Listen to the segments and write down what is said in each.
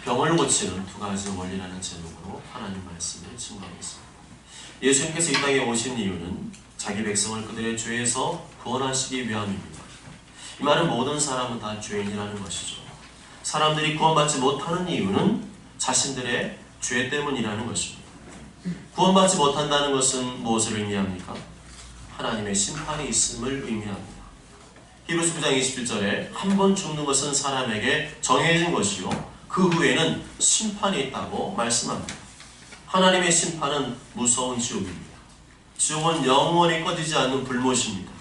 병을 고치는 두 가지 원리라는 제목으로 하나님 말씀을 증거하겠습니다. 예수님께서 이 땅에 오신 이유는 자기 백성을 그들의 죄에서 구원하시기 위함입니다. 이 말은 모든 사람은 다 죄인이라는 것이죠. 사람들이 구원받지 못하는 이유는 자신들의 죄 때문이라는 것입니다. 구원받지 못한다는 것은 무엇을 의미합니까? 하나님의 심판이 있음을 의미합니다. 히브리서 9장 27절에 한 번 죽는 것은 사람에게 정해진 것이요 그 후에는 심판이 있다고 말씀합니다. 하나님의 심판은 무서운 지옥입니다. 지옥은 영원히 꺼지지 않는 불못입니다.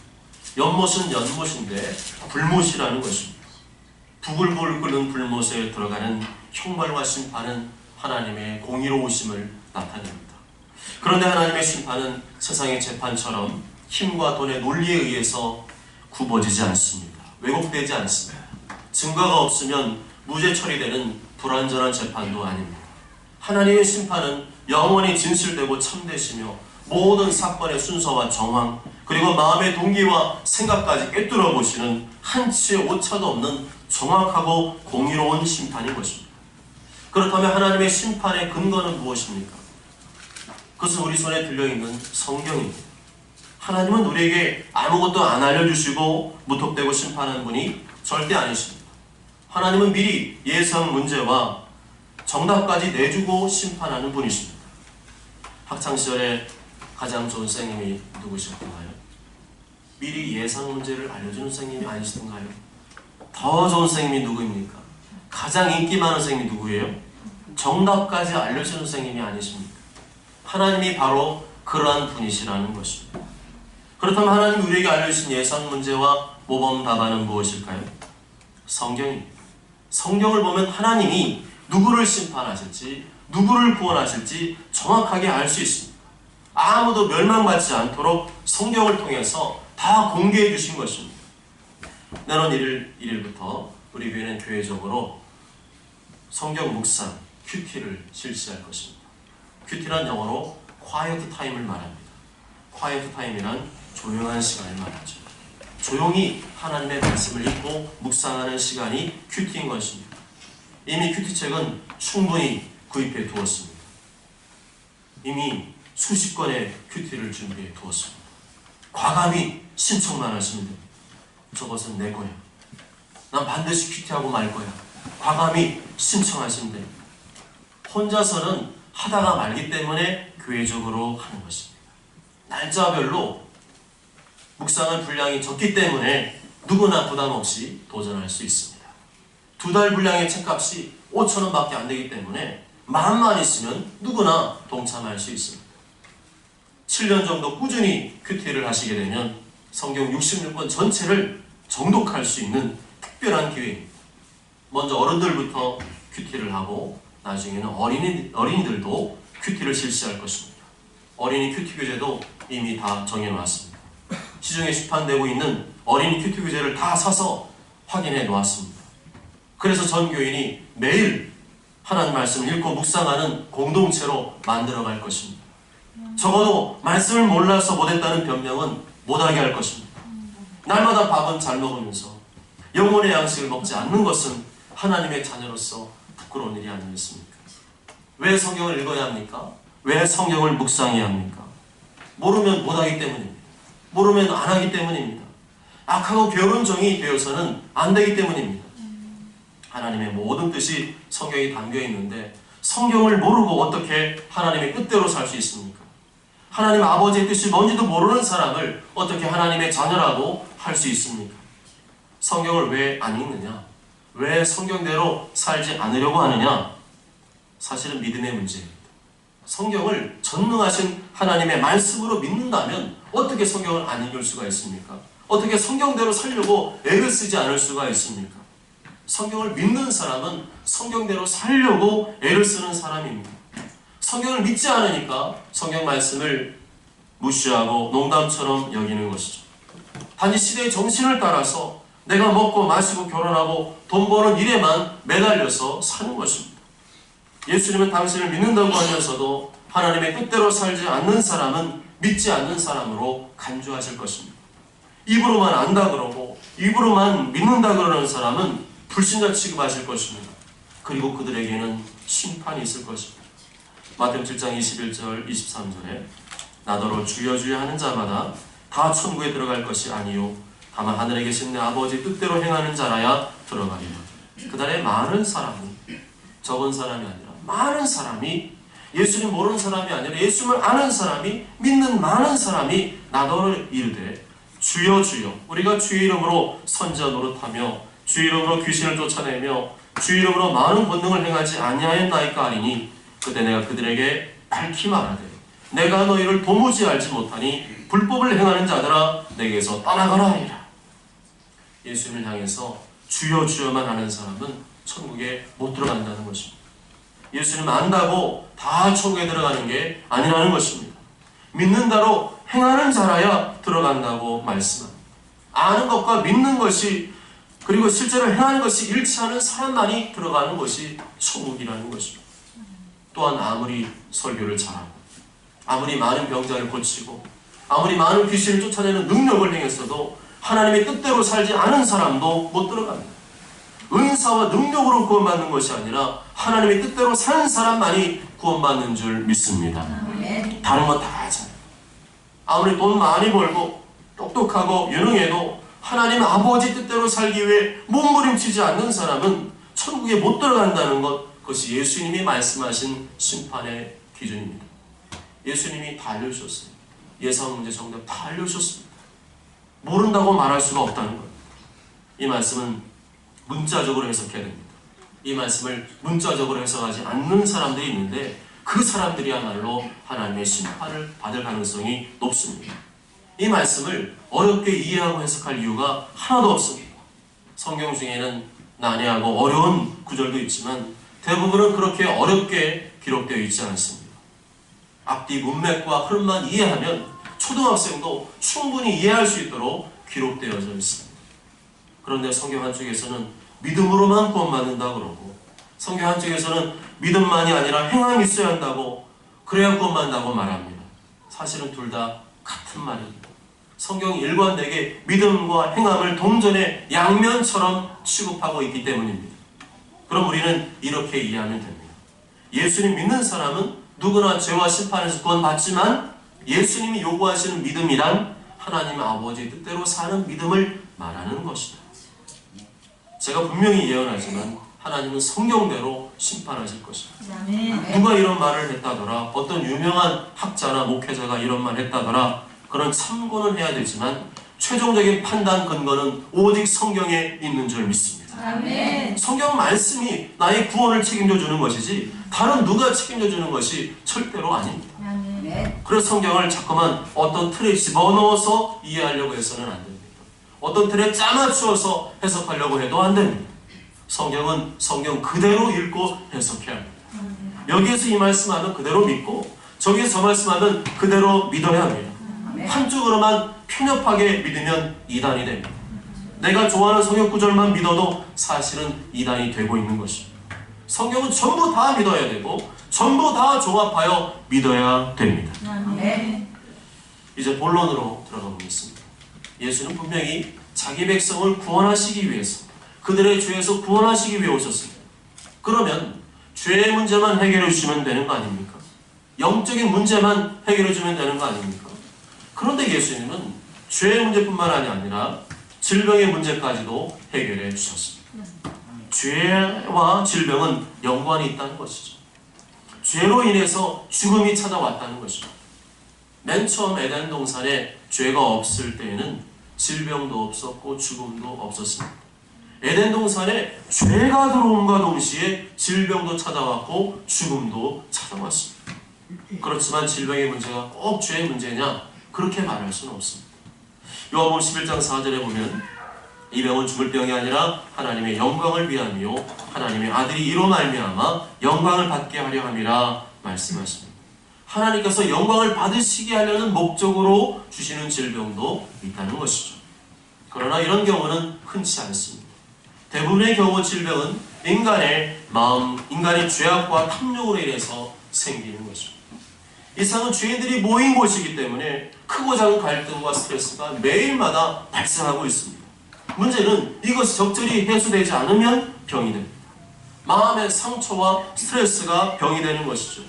연못은 연못인데 불못이라는 것입니다. 부글부글 끓는 불못에 들어가는 형벌과 심판은 하나님의 공의로우심을 나타냅니다. 그런데 하나님의 심판은 세상의 재판처럼 힘과 돈의 논리에 의해서 굽어지지 않습니다. 왜곡되지 않습니다. 증거가 없으면 무죄 처리되는 불완전한 재판도 아닙니다. 하나님의 심판은 영원히 진실되고 참되시며 모든 사건의 순서와 정황 그리고 마음의 동기와 생각까지 꿰뚫어 보시는 한치의 오차도 없는 정확하고 공의로운 심판인 것입니다. 그렇다면 하나님의 심판의 근거는 무엇입니까? 그것은 우리 손에 들려있는 성경입니다. 하나님은 우리에게 아무것도 안 알려주시고 무턱대고 심판하는 분이 절대 아니십니다. 하나님은 미리 예상 문제와 정답까지 내주고 심판하는 분이십니다. 학창시절에 가장 좋은 선생님이 누구셨던가요? 미리 예상 문제를 알려주는 선생님이 아니시던가요? 더 좋은 선생님이 누구입니까? 가장 인기 많은 선생님이 누구예요? 정답까지 알려주는 선생님이 아니십니까? 하나님이 바로 그러한 분이시라는 것입니다. 그렇다면 하나님이 우리에게 알려주신 예상 문제와 모범 답안은 무엇일까요? 성경입니다. 성경을 보면 하나님이 누구를 심판하실지 누구를 구원하실지 정확하게 알 수 있습니다. 아무도 멸망받지 않도록 성경을 통해서 다 공개해 주신 것입니다. 내년 1일부터 우리 교회는 교회적으로 성경 묵상 큐티를 실시할 것입니다. 큐티란 영어로 quiet time을 말합니다. quiet time이란 조용한 시간을 말하죠. 조용히 하나님의 말씀을 읽고 묵상하는 시간이 큐티인 것입니다. 이미 큐티책은 충분히 구입해 두었습니다. 이미 수십 권의 큐티를 준비해 두었습니다. 과감히 신청만 하시면 됩니다. 저것은 내 거야. 난 반드시 큐티하고 말 거야. 과감히 신청하시면 됩니다. 혼자서는 하다가 말기 때문에 교회적으로 하는 것입니다. 날짜별로 묵상할 분량이 적기 때문에 누구나 부담 없이 도전할 수 있습니다. 2달 분량의 책값이 5,000원 밖에 안 되기 때문에 마음만 있으면 누구나 동참할 수 있습니다. 7년 정도 꾸준히 큐티를 하시게 되면 성경 66권 전체를 정독할 수 있는 특별한 기회입니다. 먼저 어른들부터 큐티를 하고 나중에는 어린이들도 큐티를 실시할 것입니다. 어린이 큐티 교재도 이미 다 정해놓았습니다. 시중에出판되고 있는 어린이 큐티 교재를 다 사서 확인해 놓았습니다. 그래서 전 교인이 매일 하나님 말씀을 읽고 묵상하는 공동체로 만들어갈 것입니다. 적어도 말씀을 몰라서 못했다는 변명은 못하게 할 것입니다. 날마다 밥은 잘 먹으면서 영혼의 양식을 먹지 않는 것은 하나님의 자녀로서 부끄러운 일이 아니겠습니까? 왜 성경을 읽어야 합니까? 왜 성경을 묵상해야 합니까? 모르면 못하기 때문입니다. 모르면 안 하기 때문입니다. 악하고 게으른 종이 되어서는 안 되기 때문입니다. 하나님의 모든 뜻이 성경에 담겨 있는데 성경을 모르고 어떻게 하나님의 뜻대로 살 수 있습니까? 하나님 아버지의 뜻이 뭔지도 모르는 사람을 어떻게 하나님의 자녀라고 할 수 있습니까? 성경을 왜 안 읽느냐? 왜 성경대로 살지 않으려고 하느냐? 사실은 믿음의 문제입니다. 성경을 전능하신 하나님의 말씀으로 믿는다면 어떻게 성경을 안 읽을 수가 있습니까? 어떻게 성경대로 살려고 애를 쓰지 않을 수가 있습니까? 성경을 믿는 사람은 성경대로 살려고 애를 쓰는 사람입니다. 성경을 믿지 않으니까 성경 말씀을 무시하고 농담처럼 여기는 것이죠. 단지 시대의 정신을 따라서 내가 먹고 마시고 결혼하고 돈 버는 일에만 매달려서 사는 것입니다. 예수님은 당신을 믿는다고 하면서도 하나님의 뜻대로 살지 않는 사람은 믿지 않는 사람으로 간주하실 것입니다. 입으로만 안다 그러고 입으로만 믿는다 그러는 사람은 불신자 취급하실 것입니다. 그리고 그들에게는 심판이 있을 것입니다. 마태복음 7장 21절 23절에 나더러 주여 주여 하는 자마다 다 천국에 들어갈 것이 아니요 다만 하늘에 계신 내 아버지 뜻대로 행하는 자라야 들어가리라. 그날에 많은 사람이, 적은 사람이 아니라 많은 사람이, 예수님 모르는 사람이 아니라 예수님을 아는 사람이, 믿는 많은 사람이 나더러 이르되 주여 주여, 우리가 주의 이름으로 선지자 노릇하며 주의 이름으로 귀신을 쫓아내며 주의 이름으로 많은 권능을 행하지 아니하였나이까 하리니 그때 내가 그들에게 밝히 말하되 내가 너희를 도무지 알지 못하니 불법을 행하는 자들아 내게서 떠나가라 하리라. 예수님을 향해서 주여 주여만 하는 사람은 천국에 못 들어간다는 것입니다. 예수님 안다고 다 천국에 들어가는 게 아니라는 것입니다. 믿는다로 행하는 자라야 들어간다고 말씀합니다. 아는 것과 믿는 것이, 그리고 실제로 행하는 것이 일치하는 사람만이 들어가는 것이 천국이라는 것입니다. 또한 아무리 설교를 잘하고 아무리 많은 병자를 고치고 아무리 많은 귀신을 쫓아내는 능력을 행했어도 하나님의 뜻대로 살지 않은 사람도 못 들어갑니다. 은사와 능력으로 구원받는 것이 아니라 하나님의 뜻대로 사는 사람만이 구원받는 줄 믿습니다. 다른 거 다 하잖아요. 아무리 돈 많이 벌고 똑똑하고 유능해도 하나님 아버지 뜻대로 살기 위해 몸부림치지 않는 사람은 천국에 못 들어간다는 것, 그것이 예수님이 말씀하신 심판의 기준입니다. 예수님이 다 알려주셨어요. 예상 문제 정답 다 알려주셨습니다. 모른다고 말할 수가 없다는 것. 이 말씀은 문자적으로 해석해야 됩니다. 이 말씀을 문자적으로 해석하지 않는 사람들이 있는데 그 사람들이야말로 하나님의 심판을 받을 가능성이 높습니다. 이 말씀을 어렵게 이해하고 해석할 이유가 하나도 없습니다. 성경 중에는 난해하고 어려운 구절도 있지만 대부분은 그렇게 어렵게 기록되어 있지 않습니다. 앞뒤 문맥과 흐름만 이해하면 초등학생도 충분히 이해할 수 있도록 기록되어져 있습니다. 그런데 성경 한쪽에서는 믿음으로만 구원받는다 그러고 성경 한쪽에서는 믿음만이 아니라 행함이 있어야 한다고, 그래야 구원받는다고 말합니다. 사실은 둘 다 같은 말입니다. 성경이 일관되게 믿음과 행함을 동전의 양면처럼 취급하고 있기 때문입니다. 그럼 우리는 이렇게 이해하면 됩니다. 예수님 믿는 사람은 누구나 죄와 심판에서 구원받지만 예수님이 요구하시는 믿음이란 하나님 아버지 뜻대로 사는 믿음을 말하는 것이다. 제가 분명히 예언하지만 하나님은 성경대로 심판하실 것입니다. 누가 이런 말을 했다더라, 어떤 유명한 학자나 목회자가 이런 말을 했다더라, 그런 참고는 해야 되지만 최종적인 판단 근거는 오직 성경에 있는 줄 믿습니다. 아멘. 성경 말씀이 나의 구원을 책임져 주는 것이지 다른 누가 책임져 주는 것이 절대로 아닙니다. 아멘. 그래서 성경을 자꾸만 어떤 틀에 집어넣어서 이해하려고 해서는 안 됩니다. 어떤 틀에 짜맞추어서 해석하려고 해도 안 됩니다. 성경은 성경 그대로 읽고 해석해야 합니다. 여기에서 이 말씀하면 그대로 믿고 저기에서 저 말씀하면 그대로 믿어야 합니다. 한쪽으로만 편협하게 믿으면 이단이 됩니다. 내가 좋아하는 성경 구절만 믿어도 사실은 이단이 되고 있는 것입니다. 성경은 전부 다 믿어야 되고 전부 다 종합하여 믿어야 됩니다. 이제 본론으로 들어가 보겠습니다. 예수는 분명히 자기 백성을 구원하시기 위해서, 그들의 죄에서 구원하시기 위해 오셨습니다. 그러면 죄의 문제만 해결해 주시면 되는 거 아닙니까? 영적인 문제만 해결해 주면 되는 거 아닙니까? 그런데 예수님은 죄의 문제뿐만 아니라 질병의 문제까지도 해결해 주셨습니다. 죄와 질병은 연관이 있다는 것이죠. 죄로 인해서 죽음이 찾아왔다는 것입니다. 맨 처음 에덴 동산에 죄가 없을 때에는 질병도 없었고 죽음도 없었습니다. 에덴 동산에 죄가 들어옴과 동시에 질병도 찾아왔고 죽음도 찾아왔습니다. 그렇지만 질병의 문제가 꼭 죄의 문제냐? 그렇게 말할 수는 없습니다. 요한복음 11장 4절에 보면 이 병은 죽을 병이 아니라 하나님의 영광을 위함이요 하나님의 아들이 이로 말미암아 영광을 받게 하려 함이라 말씀하십니다. 하나님께서 영광을 받으시게 하려는 목적으로 주시는 질병도 있다는 것이죠. 그러나 이런 경우는 흔치 않습니다. 대부분의 경우 질병은 인간의 마음, 인간의 죄악과 탐욕으로 인해서 생기는 것입니다. 이 세상은 죄인들이 모인 곳이기 때문에 크고 작은 갈등과 스트레스가 매일마다 발생하고 있습니다. 문제는 이것이 적절히 해소되지 않으면 병이 됩니다. 마음의 상처와 스트레스가 병이 되는 것이죠.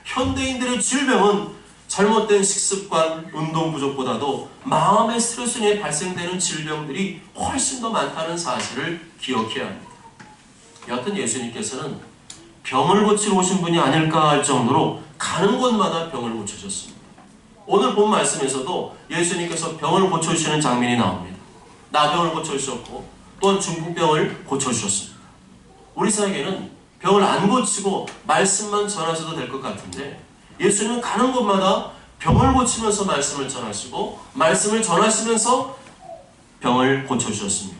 현대인들의 질병은 잘못된 식습관, 운동 부족보다도 마음의 스트레스 인해 발생되는 질병들이 훨씬 더 많다는 사실을 기억해야 합니다. 여하튼 예수님께서는 병을 고치러 오신 분이 아닐까 할 정도로 가는 곳마다 병을 고쳐주셨습니다. 오늘 본 말씀에서도 예수님께서 병을 고쳐주시는 장면이 나옵니다. 나병을 고쳐주셨고 또한 중풍병을 고쳐주셨습니다. 우리 사에게는 병을 안 고치고 말씀만 전하셔도 될 것 같은데 예수님은 가는 곳마다 병을 고치면서 말씀을 전하시고 말씀을 전하시면서 병을 고쳐주셨습니다.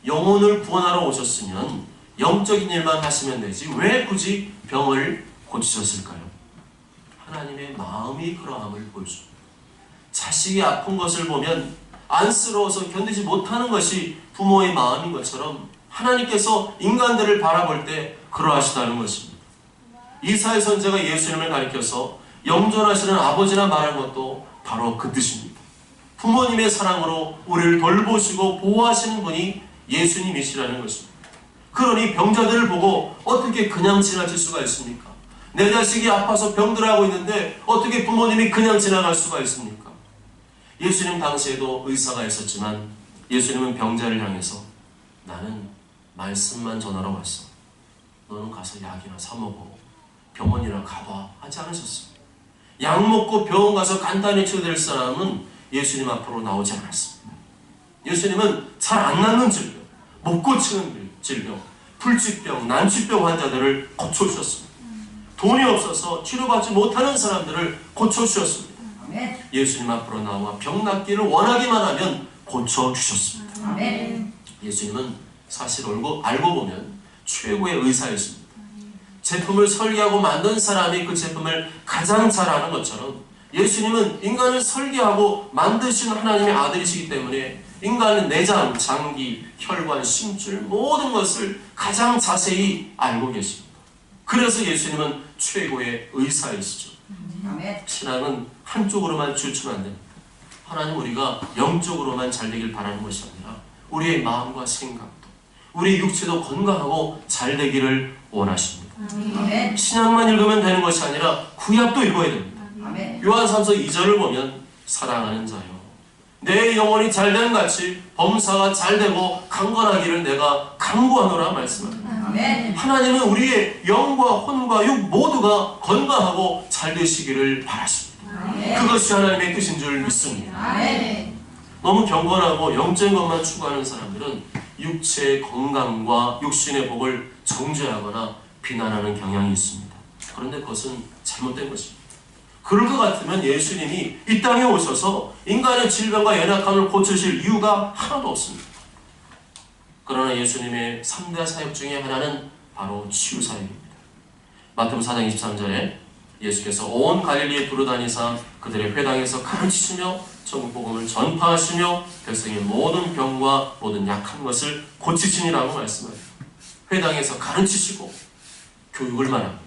영혼을 구원하러 오셨으면 영적인 일만 하시면 되지 왜 굳이 병을 고치셨을까요? 하나님의 마음이 그러함을 보여줍니다. 자식이 아픈 것을 보면 안쓰러워서 견디지 못하는 것이 부모의 마음인 것처럼 하나님께서 인간들을 바라볼 때 그러하시다는 것입니다. 이사야 선지자가 예수님을 가리켜서 영존하시는 아버지라 말한 것도 바로 그 뜻입니다. 부모님의 사랑으로 우리를 돌보시고 보호하시는 분이 예수님이시라는 것입니다. 그러니 병자들을 보고 어떻게 그냥 지나칠 수가 있습니까? 내 자식이 아파서 병들하고 있는데 어떻게 부모님이 그냥 지나갈 수가 있습니까? 예수님 당시에도 의사가 있었지만 예수님은 병자를 향해서 나는 말씀만 전하러 왔어. 너는 가서 약이나 사 먹어. 병원이나 가봐 하지 않으셨습니다. 약 먹고 병원 가서 간단히 치료될 사람은 예수님 앞으로 나오지 않았습니다. 예수님은 잘 안 낫는 질병, 못 고치는 질병, 불치병, 난치병 환자들을 고쳐주셨습니다. 돈이 없어서 치료받지 못하는 사람들을 고쳐주셨습니다. 예수님 앞으로 나와 병 낫기를 원하기만 하면 고쳐주셨습니다. 예수님은 사실 알고 보면 최고의 의사였습니다. 제품을 설계하고 만든 사람이 그 제품을 가장 잘 아는 것처럼 예수님은 인간을 설계하고 만드신 하나님의 아들이시기 때문에 인간의 내장, 장기, 혈관, 심줄 모든 것을 가장 자세히 알고 계십니다. 그래서 예수님은 최고의 의사이시죠. 신앙은 한쪽으로만 치우치면 안 됩니다. 하나님 우리가 영적으로만 잘 되길 바라는 것이 아니라 우리의 마음과 생각도 우리 육체도 건강하고 잘 되기를 원하십니다. 신약만 읽으면 되는 것이 아니라 구약도 읽어야 됩니다. 요한삼서 2절을 보면 사랑하는 자여 내 영혼이 잘됨 같이 범사가 잘되고 강건하기를 내가 간구하노라 말씀합니다. 하나님은 우리의 영과 혼과 육 모두가 건강하고 잘 되시기를 바라십니다. 그것이 하나님의 뜻인 줄 믿습니다. 너무 경건하고 영적인 것만 추구하는 사람들은 육체의 건강과 육신의 복을 정죄하거나 비난하는 경향이 있습니다. 그런데 그것은 잘못된 것입니다. 그럴 것 같으면 예수님이 이 땅에 오셔서 인간의 질병과 연약함을 고치실 이유가 하나도 없습니다. 그러나 예수님의 3대 사역 중에 하나는 바로 치유 사역입니다. 마태복음 4장 23절에 예수께서 온 갈릴리에 두루다니사 그들의 회당에서 가르치시며 천국 복음을 전파하시며 백성의 모든 병과 모든 약한 것을 고치시니라고 말씀합니다. 회당에서 가르치시고 교육을 말합니다.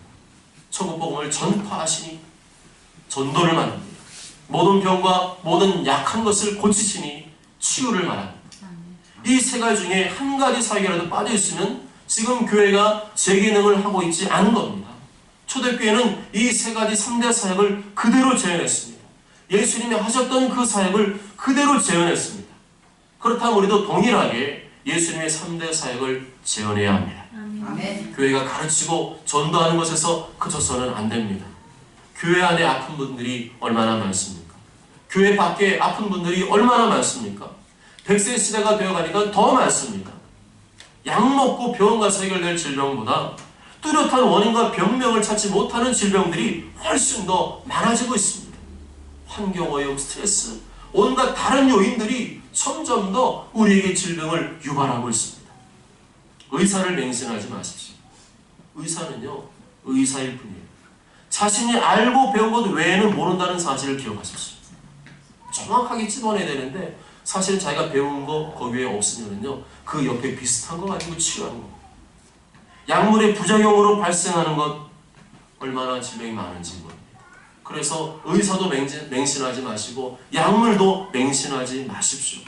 천국 복음을 전파하시니 전도를 말합니다. 모든 병과 모든 약한 것을 고치시니 치유를 말합니다. 이 세 가지 중에 한 가지 사역이라도 빠져있으면 지금 교회가 제 기능을 하고 있지 않은 겁니다. 초대교회는 이 세 가지 3대 사역을 그대로 재현했습니다. 예수님이 하셨던 그 사역을 그대로 재현했습니다. 그렇다면 우리도 동일하게 예수님의 3대 사역을 재현해야 합니다. 교회가 가르치고 전도하는 것에서 그쳐서는 안 됩니다. 교회 안에 아픈 분들이 얼마나 많습니까? 교회 밖에 아픈 분들이 얼마나 많습니까? 100세 시대가 되어가니까 더 많습니다. 약 먹고 병원 가서 해결될 질병보다 뚜렷한 원인과 병명을 찾지 못하는 질병들이 훨씬 더 많아지고 있습니다. 환경오염, 스트레스, 온갖 다른 요인들이 점점 더 우리에게 질병을 유발하고 있습니다. 의사를 맹신하지 마십시오. 의사는요, 의사일 뿐이에요. 자신이 알고 배운 것 외에는 모른다는 사실을 기억하십시오. 정확하게 찝어내야 되는데 사실 자기가 배운 거 거기에 없으면요 그 옆에 비슷한 거 가지고 치료하는 겁니다. 약물의 부작용으로 발생하는 것 얼마나 질병이 많은지 모릅니다. 그래서 의사도 맹신하지 마시고 약물도 맹신하지 마십시오.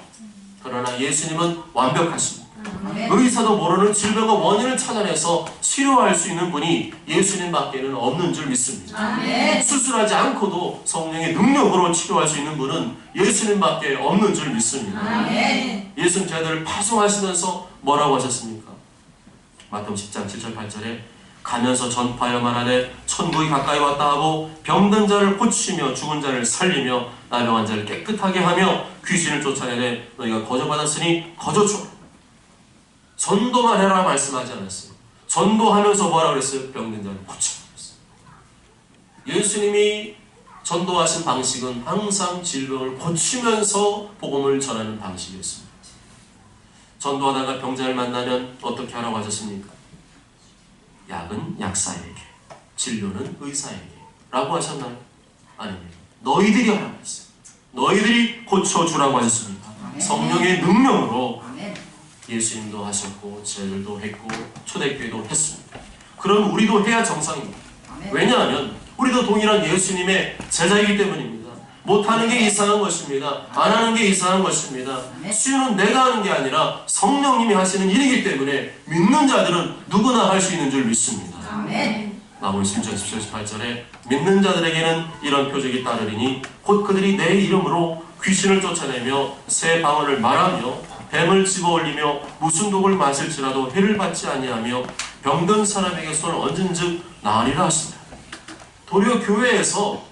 그러나 예수님은 완벽하십니다. 의사도 모르는 질병의 원인을 찾아내서 치료할 수 있는 분이 예수님밖에는 없는 줄 믿습니다. 수술하지 않고도 성령의 능력으로 치료할 수 있는 분은 예수님밖에 없는 줄 믿습니다. 예수님 제자들을 파송하시면서 뭐라고 하셨습니까? 마태복음 10장 7절 8절에 가면서 전파하여 말하되 천국이 가까이 왔다 하고 병든 자를 고치며 죽은 자를 살리며 나병한 자를 깨끗하게 하며 귀신을 쫓아내되 너희가 거저 받았으니 거저 줘. 전도만 해라 말씀하지 않았어요. 전도하면서 뭐라 그랬어요? 병든 자를 고치라 그랬어요. 예수님이 전도하신 방식은 항상 질병을 고치면서 복음을 전하는 방식이었습니다. 전도하다가 병자를 만나면 어떻게 하라고 하셨습니까? 약은 약사에게, 진료는 의사에게 라고 하셨나요? 아닙니다. 너희들이 하라고 했어요. 너희들이 고쳐주라고 하셨습니다. 성령의 능력으로 예수님도 하셨고 제자들도 했고 초대교회도 했습니다. 그럼 우리도 해야 정상입니다. 왜냐하면 우리도 동일한 예수님의 제자이기 때문입니다. 못하는 게 이상한 것입니다. 안 하는 게 이상한 것입니다. 치유는 내가 하는 게 아니라 성령님이 하시는 일이기 때문에 믿는 자들은 누구나 할 수 있는 줄 믿습니다. 마태복음 10장 17, 18절에 믿는 자들에게는 이런 표적이 따르리니 곧 그들이 내 이름으로 귀신을 쫓아내며 새 방언을 말하며 뱀을 집어올리며 무슨 독을 마실지라도 해를 받지 아니하며 병든 사람에게 손을 얹은 즉 나으리라 하십니다. 도리어 교회에서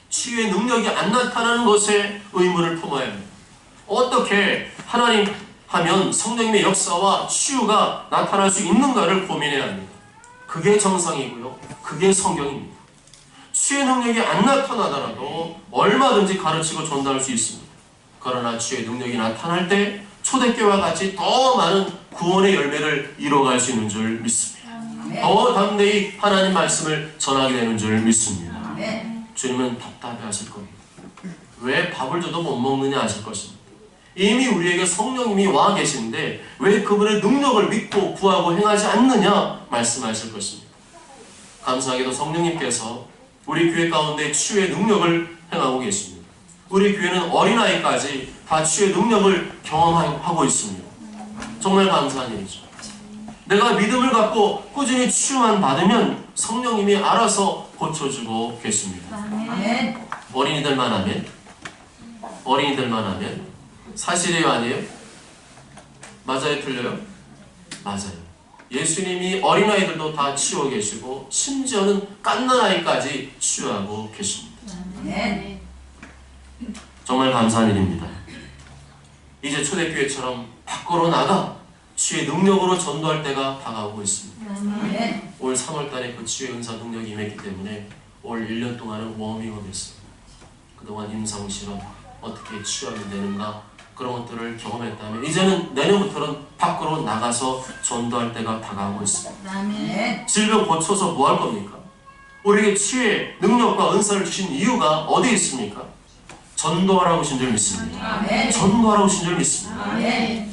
치유의 능력이 안 나타나는 것에 의문을 품어야 합니다. 어떻게 하나님 하면 성령님의 역사와 치유가 나타날 수 있는가를 고민해야 합니다. 그게 정상이고요. 그게 성경입니다. 치유의 능력이 안 나타나더라도 얼마든지 가르치고 전달할 수 있습니다. 그러나 치유의 능력이 나타날 때 초대교회와 같이 더 많은 구원의 열매를 이뤄갈 수 있는 줄 믿습니다. 더 담대히 하나님 말씀을 전하게 되는 줄 믿습니다. 주님은 답답해 하실 겁니다. 왜 밥을 줘도 못 먹느냐 하실 것입니다. 이미 우리에게 성령님이 와 계신데 왜 그분의 능력을 믿고 구하고 행하지 않느냐 말씀하실 것입니다. 감사하게도 성령님께서 우리 교회 가운데 치유의 능력을 행하고 계십니다. 우리 교회는 어린아이까지 다 치유의 능력을 경험하고 있습니다. 정말 감사한 일이죠. 내가 믿음을 갖고 꾸준히 치유만 받으면 성령님이 알아서 고쳐주고 계십니다. 어린이들만 하면? 어린이들만 하면? 사실이에요? 아니에요? 맞아요? 틀려요? 맞아요. 예수님이 어린아이들도 다 치유하고 계시고 심지어는 갓난아이까지 치유하고 계십니다. 정말 감사한 일입니다. 이제 초대교회처럼 밖으로 나가 치유의 능력으로 전도할 때가 다가오고 있습니다. 올 3월달에 그 치유의 은사 능력이 임했기 때문에 올 1년 동안은 워밍업이었습니다. 그동안 임상실험 어떻게 치유하면 되는가 그런 것들을 경험했다면 이제는 내년부터는 밖으로 나가서 전도할 때가 다가오고 있습니다. 질병 고쳐서 뭐 할 겁니까? 우리에게 치유의 능력과 은사를 주신 이유가 어디에 있습니까? 전도하라고 하신 줄 믿습니다. 전도하라고 하신 줄 믿습니다.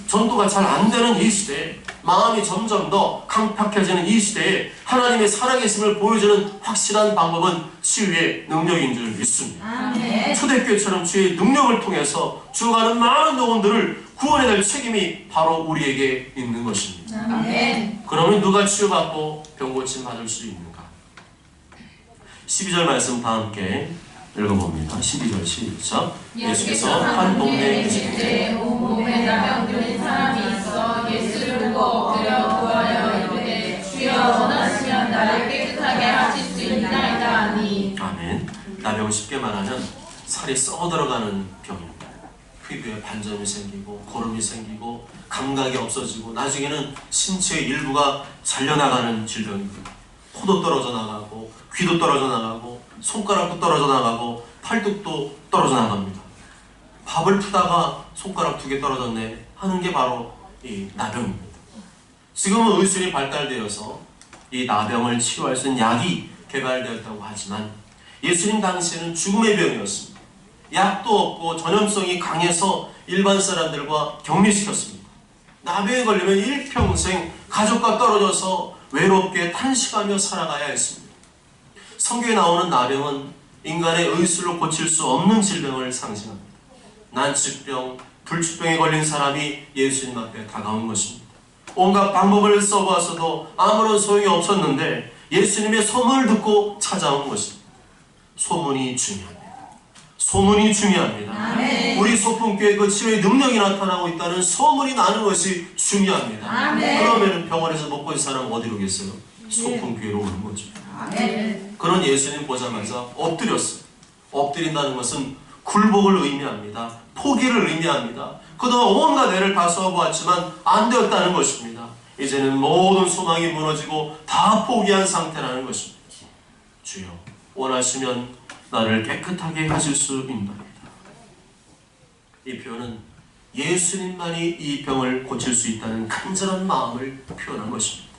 전도가 잘 안 되는 이 시대에 마음이 점점 더 강팍해지는 이 시대에 하나님의 살아계심을 보여주는 확실한 방법은 치유의 능력인 줄 믿습니다. 초대교회처럼 치유의 능력을 통해서 죽어가는 많은 영혼들을 구원해낼 책임이 바로 우리에게 있는 것입니다. 그러면 누가 치유받고 병고침 받을 수 있는가? 12절 말씀 다 함께 읽어봅니다. 12절 시작. 예수께서 한 동네에 계실 때 온몸에 나병 들린 사람이 있어 예수를 보고 엎드려 구하여 이르되 주여 원하시면 나를 깨끗하게 하실 수 있나이다 하니. 아멘. 나병은 쉽게 말하면 살이 썩어 들어가는 병입니다. 피부에 반점이 생기고 고름이 생기고 감각이 없어지고 나중에는 신체의 일부가 잘려나가는 질병입니다. 코도 떨어져 나가고 귀도 떨어져 나가고 손가락도 떨어져 나가고 팔뚝도 떨어져 나갑니다. 밥을 푸다가 손가락 2개 떨어졌네 하는 게 바로 이 나병입니다. 지금은 의술이 발달되어서 이 나병을 치료할 수 있는 약이 개발되었다고 하지만 예수님 당시에는 죽음의 병이었습니다. 약도 없고 전염성이 강해서 일반 사람들과 격리시켰습니다. 나병에 걸리면 일평생 가족과 떨어져서 외롭게 탄식하며 살아가야 했습니다. 성경에 나오는 나병은 인간의 의술로 고칠 수 없는 질병을 상징합니다. 난치병, 불치병에 걸린 사람이 예수님 앞에 다가온 것입니다. 온갖 방법을 써보았어도 아무런 소용이 없었는데 예수님의 소문을 듣고 찾아온 것입니다. 소문이 중요합니다. 소문이 중요합니다. 아멘. 우리 소풍교회 그 치료의 능력이 나타나고 있다는 소문이 나는 것이 중요합니다. 아멘. 그러면 병원에서 먹고 있는 사람은 어디로 오겠어요? 소풍교회로 오는 거죠. 아멘. 그런 예수님 보자마자 엎드렸어요. 엎드린다는 것은 굴복을 의미합니다. 포기를 의미합니다. 그동안 온갖 애를 다 써보았지만 안 되었다는 것입니다. 이제는 모든 소망이 무너지고 다 포기한 상태라는 것입니다. 주여, 원하시면 나를 깨끗하게 하실 수 있나이다. 이 표현은 예수님만이 이 병을 고칠 수 있다는 간절한 마음을 표현한 것입니다.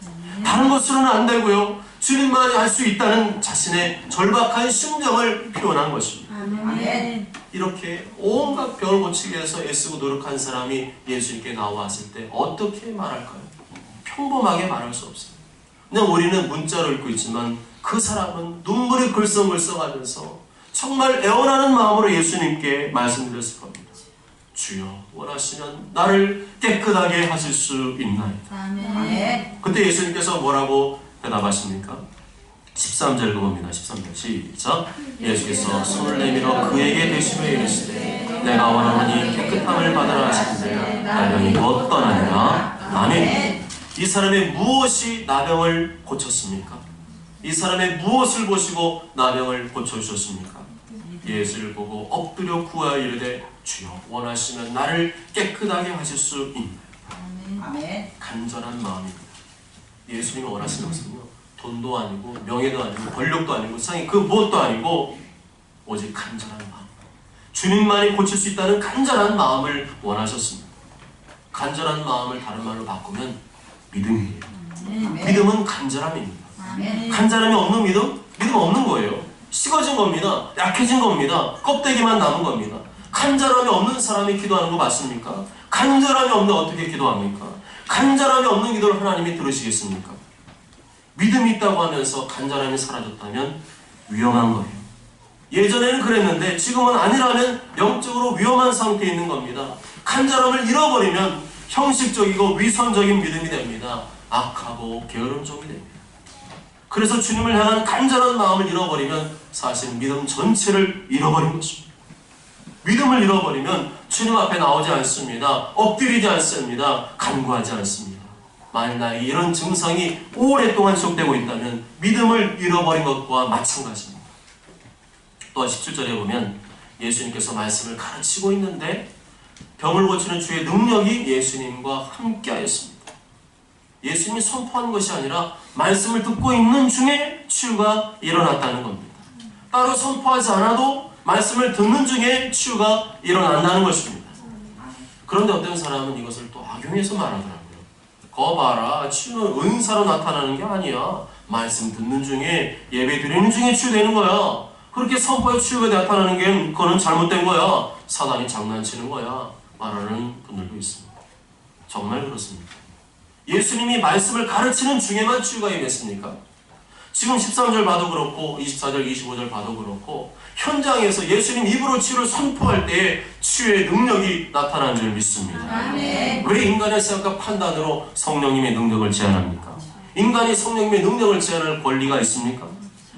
다른 것으로는 안 되고요, 주님만이 할 수 있다는 자신의 절박한 심정을 표현한 것입니다. 아멘. 이렇게 온갖 병을 고치기 위해서 애쓰고 노력한 사람이 예수님께 나왔을 때 어떻게 말할까요? 평범하게 말할 수 없어요. 그냥 우리는 문자로 읽고 있지만 그 사람은 눈물이 글썽글썽하면서 정말 애원하는 마음으로 예수님께 말씀드렸을 겁니다. 주여, 원하시면 나를 깨끗하게 하실 수 있나이다. 아멘. 그때 예수님께서 뭐라고 대답하십니까? 13절 봅니다. 13절 시작. 예수께서 손을 내밀어 그에게 대시며 이르시되 내가 원하노니 깨끗함을 받으라 하시는데 나병이 곧 떠나니라. 아멘. 이 사람의 무엇이 나병을 고쳤습니까? 이 사람의 무엇을 보시고 나병을 고쳐주셨습니까? 예수를 보고 엎드려 구하여 이르되 주여, 원하시면 나를 깨끗하게 하실 수 있나요? 아멘. 간절한 마음입니다. 예수님이 원하시는 것은요, 돈도 아니고 명예도 아니고 권력도 아니고 세상에 그 무엇도 아니고 오직 간절한 마음, 주님만이 고칠 수 있다는 간절한 마음을 원하셨습니다. 간절한 마음을 다른 말로 바꾸면 믿음이에요. 믿음은 간절함입니다. 아멘. 간절함이 없는 믿음? 믿음 없는 거예요. 식어진 겁니다. 약해진 겁니다. 껍데기만 남은 겁니다. 간절함이 없는 사람이 기도하는 거 맞습니까? 간절함이 없는데 어떻게 기도합니까? 간절함이 없는 기도를 하나님이 들으시겠습니까? 믿음이 있다고 하면서 간절함이 사라졌다면 위험한 거예요. 예전에는 그랬는데 지금은 아니라면 영적으로 위험한 상태에 있는 겁니다. 간절함을 잃어버리면 형식적이고 위선적인 믿음이 됩니다. 악하고 게으른 종이 됩니다. 그래서 주님을 향한 간절한 마음을 잃어버리면 사실 믿음 전체를 잃어버린 것입니다. 믿음을 잃어버리면 주님 앞에 나오지 않습니다. 엎드리지 않습니다. 간구하지 않습니다. 만일 나에게 이런 증상이 오랫동안 지속되고 있다면 믿음을 잃어버린 것과 마찬가지입니다. 또한 17절에 보면 예수님께서 말씀을 가르치고 있는데 병을 고치는 주의 능력이 예수님과 함께 하였습니다. 예수님이 선포한 것이 아니라 말씀을 듣고 있는 중에 치유가 일어났다는 겁니다. 따로 선포하지 않아도 말씀을 듣는 중에 치유가 일어난다는 것입니다. 그런데 어떤 사람은 이것을 또 악용해서 말하더라고요. 거 봐라, 치유는 은사로 나타나는 게 아니야. 말씀 듣는 중에, 예배 드리는 중에 치유되는 거야. 그렇게 선포에 치유가 나타나는 게 그거는 잘못된 거야. 사단이 장난치는 거야. 말하는 분들도 있습니다. 정말 그렇습니다. 예수님이 말씀을 가르치는 중에만 치유가 임했습니까? 지금 13절 봐도 그렇고 24절, 25절 봐도 그렇고 현장에서 예수님 입으로 치유를 선포할 때에 치유의 능력이 나타나는 줄 믿습니다. 아멘. 왜 인간의 생각과 판단으로 성령님의 능력을 제한합니까? 인간이 성령님의 능력을 제한할 권리가 있습니까?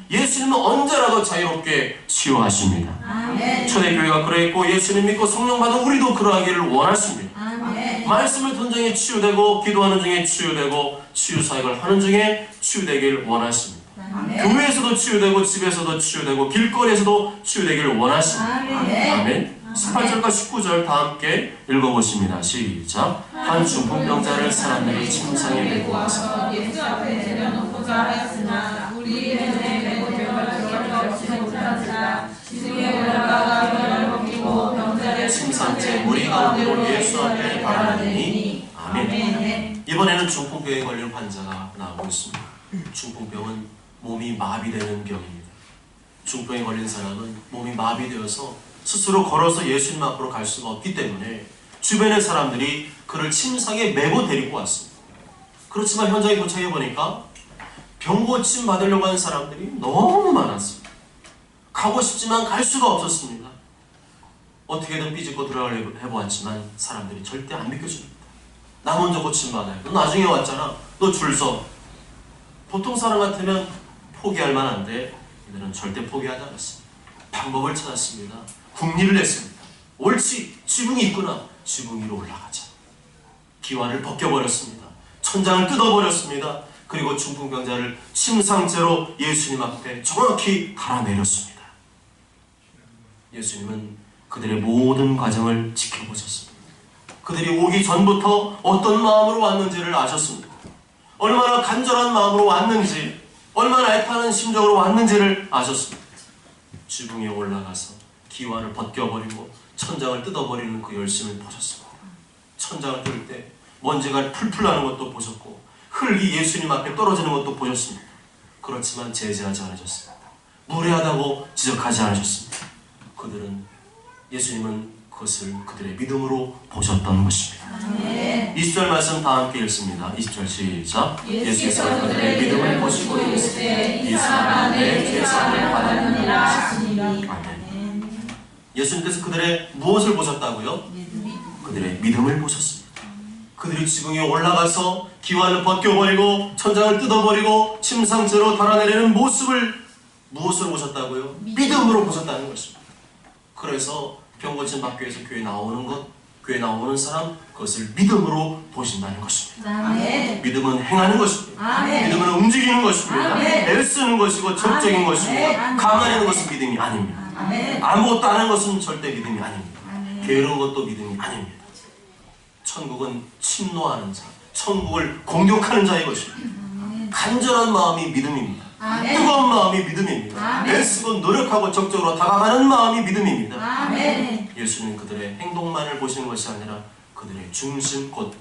예수님은 언제라도 자유롭게 치유하십니다. 아멘. 초대교회가 그러했고 예수님 믿고 성령 받은 우리도 그러하기를 원하십니다. 아멘. 말씀을 듣는 중에 치유되고 기도하는 중에 치유되고 치유 사역을 하는 중에 치유되기를 원하십니다. 아멘. 교회에서도 치유되고 집에서도 치유되고 길거리에서도 치유되기를 원하십니다. 아멘. 아멘. 18절과 19절 다 함께 읽어보십니다. 시작. 한 중풍병자를 사람들이 침상에 메고 와서 예수 앞에 내려놓고자 하였으나 우리 때문에 메고 병을 들어갈 수 없이 못하지라 지붕에 올라가가 병을 벗기고 병자를 침상째 무리 가운데로 예수 앞에 바라보니 아멘. 이번에는 중풍병에 걸린 환자가 나오고 있습니다. 중풍병은 몸이 마비되는 병입니다. 중풍에 걸린 사람은 몸이 마비되어서 스스로 걸어서 예수님 앞으로 갈 수가 없기 때문에 주변의 사람들이 그를 침상에 메고 데리고 왔습니다. 그렇지만 현장에 도착해 보니까 병고침 받으려고 하는 사람들이 너무 많았습니다. 가고 싶지만 갈 수가 없었습니다. 어떻게든 삐집고 들어가려고 해보았지만 사람들이 절대 안 믿겨줍니다. 나 먼저 고침받아요. 너 나중에 왔잖아. 너 줄 서. 보통 사람 같으면 포기할 만한데 이들은 절대 포기하지 않았습니다. 방법을 찾았습니다. 궁리를 냈습니다. 옳지, 지붕이 있구나. 지붕 위로 올라가자. 기와를 벗겨버렸습니다. 천장을 뜯어버렸습니다. 그리고 중풍병자를 침상째로 예수님 앞에 정확히 달아내렸습니다. 예수님은 그들의 모든 과정을 지켜보셨습니다. 그들이 오기 전부터 어떤 마음으로 왔는지를 아셨습니다. 얼마나 간절한 마음으로 왔는지, 얼마나 애타는 심정으로 왔는지를 아셨습니다. 지붕에 올라가서 기와를 벗겨버리고 천장을 뜯어버리는 그 열심을 보셨습니다. 천장을 뜯을 때 먼지가 풀풀 나는 것도 보셨고 흙이 예수님 앞에 떨어지는 것도 보셨습니다. 그렇지만 제지하지 않으셨습니다. 무례하다고 지적하지 않으셨습니다. 예수님은 그것을 그들의 믿음으로 보셨던 것입니다. 20절 말씀 다 함께 읽습니다. 20절 시작. 예수께서 그들의 믿음을 보시고 이르시되 이 사람은 내 죄사함을 받았느니라 하시니라. 아멘. 예수님께서 그들의 무엇을 보셨다고요? 그들의 믿음을 보셨습니다. 그들이 지붕에 올라가서 기와를 벗겨버리고 천장을 뜯어버리고 침상째로 달아내리는 모습을 무엇으로 보셨다고요? 믿음으로 보셨다는 것입니다. 그래서 병고침 박교에서 교회 나오는 것, 교회 나오는 사람, 그것을 믿음으로 보신다는 것입니다. 아멘. 믿음은 행하는 것입니다. 아멘. 믿음은 움직이는 것입니다. 아멘. 애쓰는 것이고 적적인 아멘. 것입니다. 아멘. 가만히 있는 것은 믿음이 아닙니다. 아멘. 아무것도 안 하는 것은 절대 믿음이 아닙니다. 아멘. 게으른 것도 믿음이 아닙니다. 천국은 침노하는 자, 천국을 공격하는 자의 것입니다. 간절한 마음이 믿음입니다. 아멘. 뜨거운 마음이 믿음입니다. 아멘. 애쓰고 노력하고 적극적으로 다가가는 마음이 믿음입니다. 아멘. 예수는 그들의 행동만을 보시는 것이 아니라 그들의 중심 곧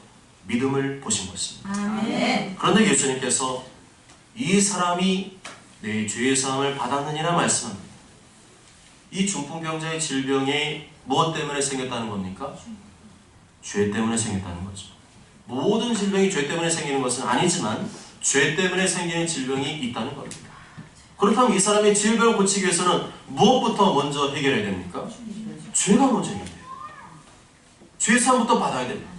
믿음을 보신 것입니다. 아멘. 그런데 예수님께서 이 사람이 내 죄의 사함을 받았느니라 말씀합니다. 이 중풍병자의 질병이 무엇 때문에 생겼다는 겁니까? 죄 때문에 생겼다는 거죠. 모든 질병이 죄 때문에 생기는 것은 아니지만 죄 때문에 생기는 질병이 있다는 겁니다. 그렇다면 이 사람의 질병을 고치기 위해서는 무엇부터 먼저 해결해야 됩니까? 죄가 먼저 해결돼요. 죄 사함부터 받아야 됩니다.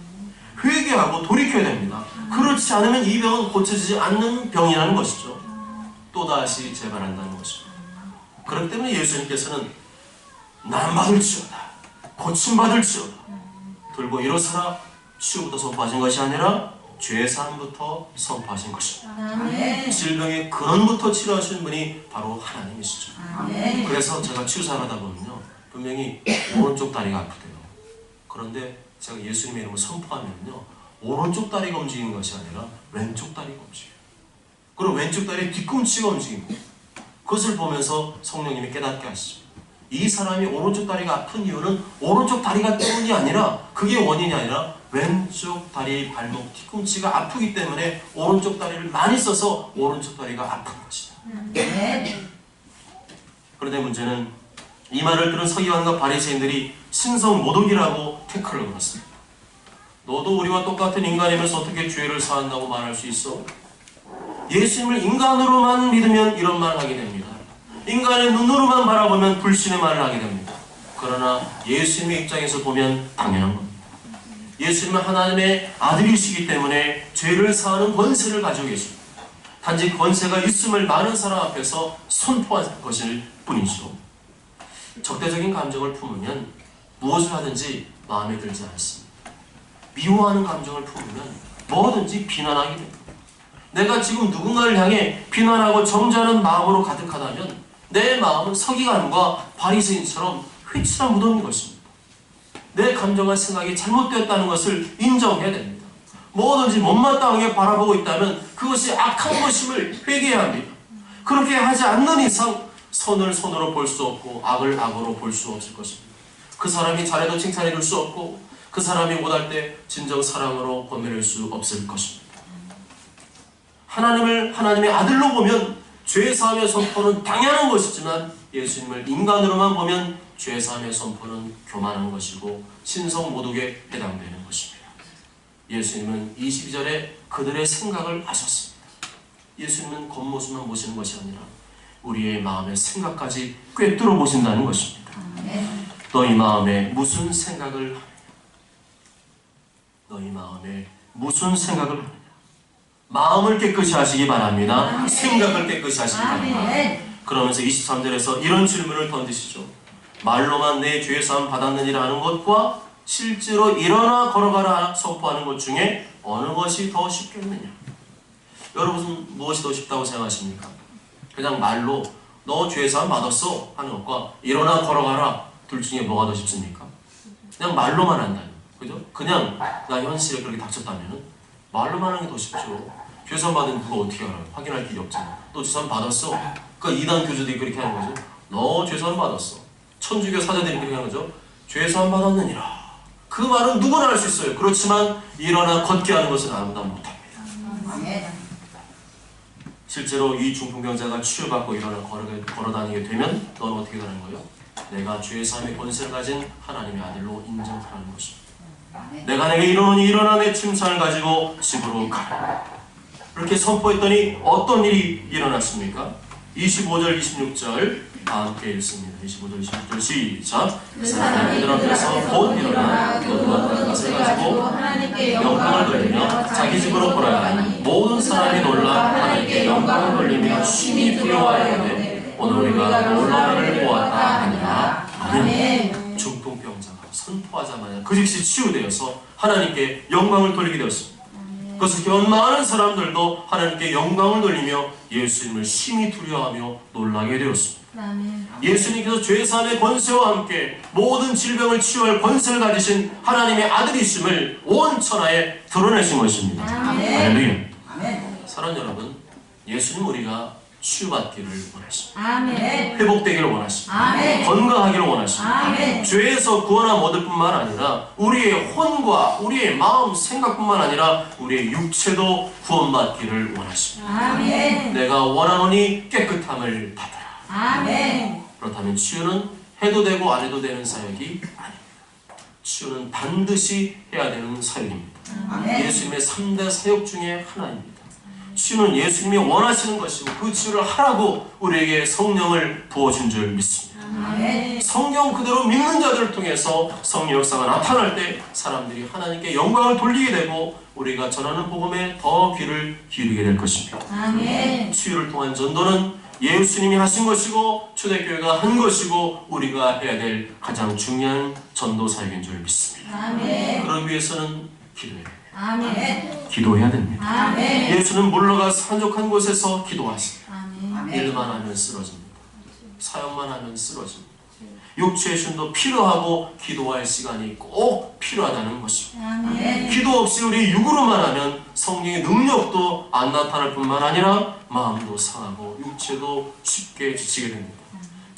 회개하고 돌이켜야 됩니다. 그렇지 않으면 이 병은 고쳐지지 않는 병이라는 것이죠. 또다시 재발한다는 것입니다. 그렇기 때문에 예수님께서는 난받을지어다, 고침받을지어다, 들고 일어서라, 치유부터 선포하신 것이 아니라 죄사함부터 선포하신 것입니다. 아멘. 질병의 근원부터 치료하시는 분이 바로 하나님이시죠. 아멘. 그래서 제가 치유사하다 보면요, 분명히 오른쪽 다리가 아프대요. 그런데 제가 예수님의 이름을 선포하면요, 오른쪽 다리가 움직이는 것이 아니라 왼쪽 다리가 움직여요. 그리고 왼쪽 다리의 뒤꿈치가 움직입니다. 그것을 보면서 성령님이 깨닫게 하시죠. 이 사람이 오른쪽 다리가 아픈 이유는 오른쪽 다리가 때문이 아니라, 그게 원인이 아니라 왼쪽 다리, 발목, 뒤꿈치가 아프기 때문에 오른쪽 다리를 많이 써서 오른쪽 다리가 아픈 것이다. 그런데 문제는 이 말을 들은 서기관과 바리새인들이 신성 모독이라고 태클을 걸었습니다. 너도 우리와 똑같은 인간이면서 어떻게 죄를 사한다고 말할 수 있어? 예수님을 인간으로만 믿으면 이런 말을 하게 됩니다. 인간의 눈으로만 바라보면 불신의 말을 하게 됩니다. 그러나 예수님의 입장에서 보면 당연한 겁니다. 예수님은 하나님의 아들이시기 때문에 죄를 사하는 권세를 가지고 계십니다. 단지 권세가 있음을 많은 사람 앞에서 선포한 것일 뿐이죠. 적대적인 감정을 품으면 무엇을 하든지 마음에 들지 않습니다. 미워하는 감정을 품으면 뭐든지 비난하게 됩니다. 내가 지금 누군가를 향해 비난하고 정죄하는 마음으로 가득하다면 내 마음은 서기관과 바리새인처럼 회칠한 무덤인 것입니다. 내 감정과 생각이 잘못되었다는 것을 인정해야 됩니다. 뭐든지 못마땅하게 바라보고 있다면 그것이 악한 것임을 회개해야 합니다. 그렇게 하지 않는 이상 선을 선으로 볼 수 없고 악을 악으로 볼 수 없을 것입니다. 그 사람이 잘해도 칭찬해 줄 수 없고 그 사람이 못할 때 진정 사랑으로 건드릴 수 없을 것입니다. 하나님을 하나님의 아들로 보면 죄사함의 선포는 당연한 것이지만 예수님을 인간으로만 보면 죄사함의 선포는 교만한 것이고 신성 모독에 해당되는 것입니다. 예수님은 22절에 그들의 생각을 아셨습니다. 예수님은 겉모습만 보시는 것이 아니라 우리의 마음의 생각까지 꿰뚫어 보신다는 것입니다. 너희 마음에 무슨 생각을 하느냐? 너희 마음에 무슨 생각을 하느냐? 마음을 깨끗이 하시기 바랍니다. 생각을 깨끗이 하시기 바랍니다. 그러면서 23절에서 이런 질문을 던지시죠. 말로만 내 죄 사함 받았느니라 하는 것과 실제로 일어나 걸어가라 선포하는 것 중에 어느 것이 더 쉽겠느냐? 여러분 무엇이 더 쉽다고 생각하십니까? 그냥 말로 너 죄 사함 받았어 하는 것과 일어나 걸어가라 둘 중에 뭐가 더 쉽습니까? 그냥 말로만 한다면, 그죠? 그냥 나 현실에 그렇게 닥쳤다면 말로만 하는 게 더 쉽죠. 죄 사함 받은 그거 어떻게 알아요? 확인할 길이 없잖아. 너 죄 사함 받았어? 그러니까 이단 교주들이 그렇게 하는 거죠. 너 죄 사함 받았어. 천주교 사자들이 그렇게 하는 거죠. 죄 사함 받았느니라. 그 말은 누구나 할 수 있어요. 그렇지만 일어나 걷게 하는 것은 아무나 못합니다. 실제로 이 중풍병자가 치유받고 일어나 걸어다니게 되면 너는 어떻게 되는 거예요? 내가 죄 사함의 권세를 가진 하나님의 아들로 인정하는 것입니다. 내가 내게 이르노니 일어나 내 침상을 가지고 집으로 가라. 이렇게 선포했더니 어떤 일이 일어났습니까? 25절 26절 다 함께 읽습니다. 25절 26절 시작. 그 사람이 그 앞에서 곧 일어나 그 모든 것을 가지고 하나님께 영광을 돌리며 자기 집으로 돌아가니 모든 사람이 놀라 하나님께 영광을 돌리며 심히 두려워하여 이르되 오늘 우리가 놀라움을 보았다 하니라. 아멘. 중풍병자가 선포하자마자 그 즉시 치유되어서 하나님께 영광을 돌리게 되었습니다. 그것을 기원 많은 사람들도 하나님께 영광을 돌리며 예수님을 심히 두려워하며 놀라게 되었습니다. 예수님께서 죄사함의 권세와 함께 모든 질병을 치유할 권세를 가지신 하나님의 아들이심을 온 천하에 드러내신 것입니다. 할렐루야. 사랑하는 여러분, 예수님 우리가 치유받기를 원하십니다. 아멘. 회복되기를 원하십니다. 아멘. 건강하기를 원하십니다. 아멘. 죄에서 구원함 얻을 뿐만 아니라 우리의 혼과 우리의 마음, 생각뿐만 아니라 우리의 육체도 구원받기를 원하십니다. 아멘. 내가 원하노니 깨끗함을 받아라. 아멘. 그렇다면 치유는 해도 되고 안 해도 되는 사역이 아닙니다. 치유는 반드시 해야 되는 사역입니다. 아멘. 예수님의 3대 사역 중에 하나입니다. 치유는 예수님이 원하시는 것이고 그 치유를 하라고 우리에게 성령을 부어준 줄 믿습니다. 아멘. 성경 그대로 믿는 자들을 통해서 성령 역사가 나타날 때 사람들이 하나님께 영광을 돌리게 되고 우리가 전하는 복음에 더 귀를 기울이게 될 것입니다. 아멘. 치유를 통한 전도는 예수님이 하신 것이고 초대교회가 한 것이고 우리가 해야 될 가장 중요한 전도 사역인 줄 믿습니다. 아멘. 그러기 위해서는 기도해야 됩니다. 아멘. 기도해야 됩니다. 아멘. 예수는 물러가서 한적한 곳에서 기도하십니다. 아멘. 일만 하면 쓰러집니다. 사역만 하면 쓰러집니다. 육체의 쉼도 필요하고 기도할 시간이 꼭 필요하다는 것입니다. 아멘. 기도 없이 우리 육으로만 하면 성령의 능력도 안 나타날 뿐만 아니라 마음도 상하고 육체도 쉽게 지치게 됩니다.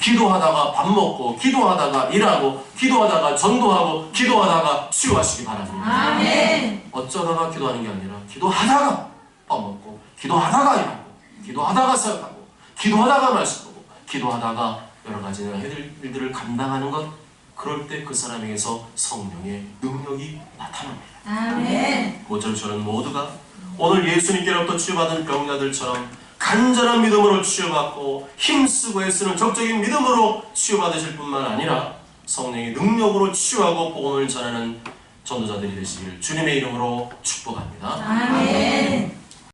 기도하다가 밥 먹고 기도하다가 일하고 기도하다가 전도하고 기도하다가 치유하시기 바랍니다. 아멘. 어쩌다가 기도하는 게 아니라 기도하다가 밥 먹고 기도하다가 일하고 기도하다가 사역하고 기도하다가 말씀 보고 기도하다가 여러 가지 내가 해야 될 일들을 감당하는 것, 그럴 때 그 사람에게서 성령의 능력이 나타납니다. 아멘. 모쪼록 저는 모두가 오늘 예수님께로부터 치유받은 병자들처럼 간절한 믿음으로 치유받고 힘쓰고 애쓰는 적적인 믿음으로 치유받으실 뿐만 아니라 성령의 능력으로 치유하고 복음을 전하는 전도자들이 되시길 주님의 이름으로 축복합니다. 아멘.